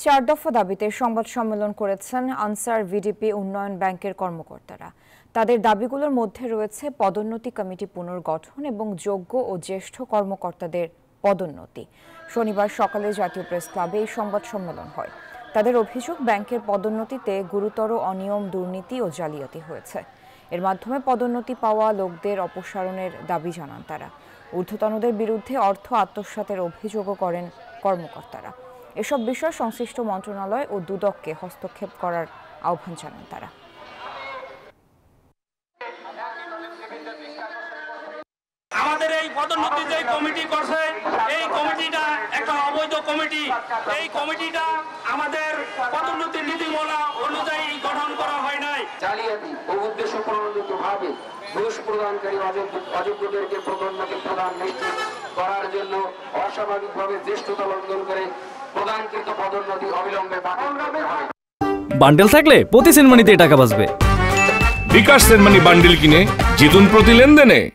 চার দফা দাবিতে সংবাদ সম্মেলন করেছেন আনসার ভিডিপি উন্নয়ন ব্যাংকের কর্মকর্তারা। তাদের দাবিগুলোর মধ্যে রয়েছে পদোন্নতি কমিটি পুনর্গঠন এবং যোগ্য ও জ্যেষ্ঠ কর্মকর্তাদের পদোন্নতি। শনিবার সকালে জাতীয় প্রেস ক্লাবে এই সংবাদ সম্মেলন হয়। তাদের অভিযোগ, ব্যাংকের পদোন্নতিতে গুরুতর অনিয়ম, দুর্নীতি ও জালিয়াতি হয়েছে। এর মাধ্যমে পদোন্নতি পাওয়া লোকদের অপসারণের দাবি জানান তারা। ঊর্ধ্বতনদের বিরুদ্ধে অর্থ আত্মসাতের অভিযোগও করেন কর্মকর্তারা। এসব বিষয় সংশ্লিষ্ট মন্ত্রণালয় ও দুদককে হস্তক্ষেপ করার আহ্বান জানান তারা। আমাদের এই পদোন্নতি যে কমিটি করছে, এই কমিটিটা একটা অবৈধ কমিটি। এই কমিটিটা আমাদের পদোন্নতির নীতিমালা অনুযায়ী গঠন করা হয় নাই। জালিয়াতি ও উদ্দেশ্য প্রণোদিতভাবে ঘুষ প্রদানকারী অযোগ্যদেরকে পদোন্নতি প্রদান নিশ্চিত করার জন্য অস্বাভাবিকভাবে জ্যেষ্ঠতা লঙ্ঘন করে প্রদানকৃত পদোন্নতি অবিলম্বে বাতিল করতে হবে। বান্ডেল থাকলে প্রতি সেনমানিতে টাকা বাঁচবে। বিকাশ সেনমানি বান্ডেল কিনে জিতুন প্রতি লেনদেনে।